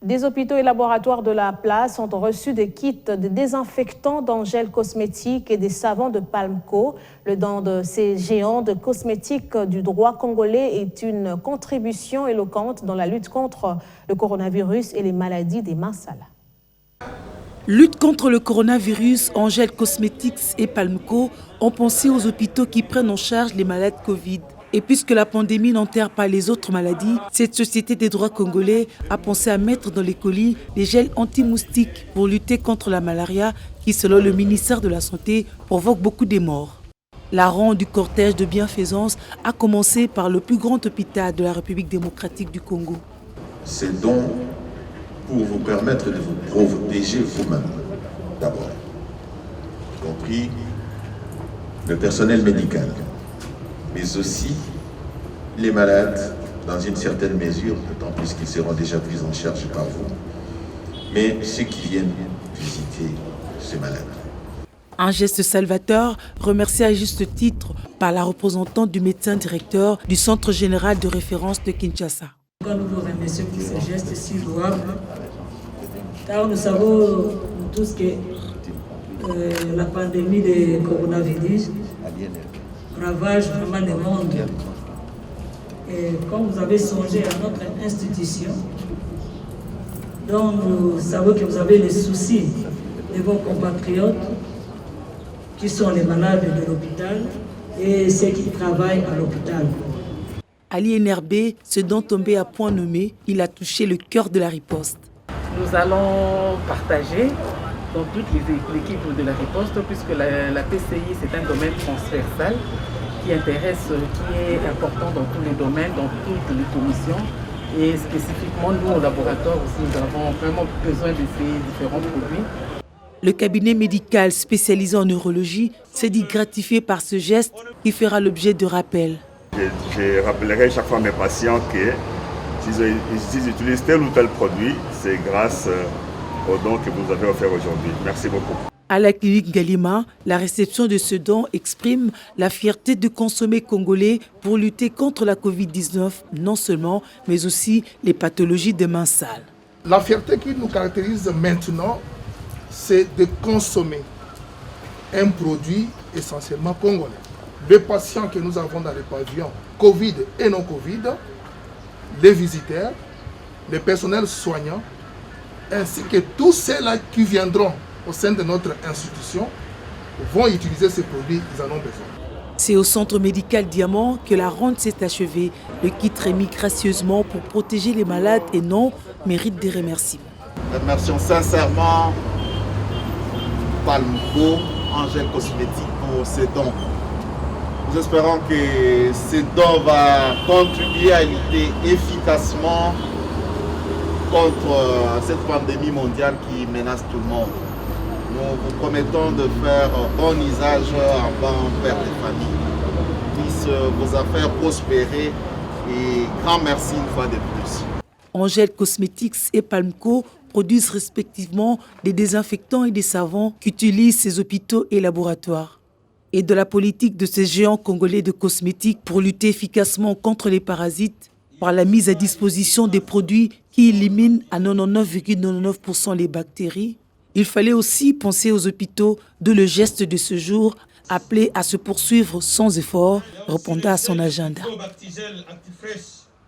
Des hôpitaux et laboratoires de la place ont reçu des kits de désinfectants d'Angel Cosmétiques et des savons de Palmco. Le don de ces géants de cosmétiques du droit congolais est une contribution éloquente dans la lutte contre le coronavirus et les maladies des mains sales. Lutte contre le coronavirus, Angel Cosmétiques et Palmco ont pensé aux hôpitaux qui prennent en charge les malades Covid. Et puisque la pandémie n'enterre pas les autres maladies, cette société des droits congolais a pensé à mettre dans les colis les gels anti-moustiques pour lutter contre la malaria qui, selon le ministère de la Santé, provoque beaucoup de morts. La ronde du cortège de bienfaisance a commencé par le plus grand hôpital de la République démocratique du Congo. C'est donc pour vous permettre de vous protéger vous-même, d'abord, y compris le personnel médical, mais aussi les malades, dans une certaine mesure, d'autant plus qu'ils seront déjà pris en charge par vous, mais ceux qui viennent visiter ces malades. Un geste salvateur, remercié à juste titre par la représentante du médecin directeur du Centre général de référence de Kinshasa. Nous vous remercions pour ce geste si louable, car nous savons tous que la pandémie de coronavirus ravage vraiment le monde. Et comme vous avez songé à notre institution, dont nous savons que vous avez les soucis de vos compatriotes qui sont les malades de l'hôpital et ceux qui travaillent à l'hôpital. Ali Enerbe, ce dont tombé à point nommé, il a touché le cœur de la riposte. Nous allons partager dans toutes les équipes de la riposte, puisque la PCI c'est un domaine transversal qui est important dans tous les domaines, dans toutes les commissions. Et spécifiquement, nous au laboratoire aussi, nous avons vraiment besoin de ces différents produits. Le cabinet médical spécialisé en neurologie s'est dit gratifié par ce geste qui fera l'objet de rappels. Je rappellerai chaque fois à mes patients que s'ils utilisent tel ou tel produit, c'est grâce au don que vous avez offert aujourd'hui. Merci beaucoup. À la clinique Galima, la réception de ce don exprime la fierté de consommer congolais pour lutter contre la Covid-19, non seulement, mais aussi les pathologies des mains sales. La fierté qui nous caractérise maintenant, c'est de consommer un produit essentiellement congolais. Les patients que nous avons dans les pavillons, Covid et non Covid, les visiteurs, les personnels soignants, ainsi que tous ceux-là qui viendront au sein de notre institution, vont utiliser ces produits, ils en ont besoin. C'est au centre médical Diamant que la ronde s'est achevée. Le kit remis gracieusement pour protéger les malades et non mérite des remerciements. Remercions sincèrement Palmco, Angel Cosmétiques pour ces dons. Nous espérons que ces dons vont contribuer à lutter efficacement contre cette pandémie mondiale qui menace tout le monde. Nous vous promettons de faire bon usage avant père des familles. Puisse vos affaires prospérer et grand merci une fois de plus. Angel Cosmétiques et Palmco produisent respectivement des désinfectants et des savons qu'utilisent ces hôpitaux et laboratoires. Et de la politique de ces géants congolais de cosmétiques pour lutter efficacement contre les parasites par la mise à disposition des produits qui éliminent à 99,99% les bactéries, il fallait aussi penser aux hôpitaux d'où le geste de ce jour appelé à se poursuivre sans effort répondait à son agenda.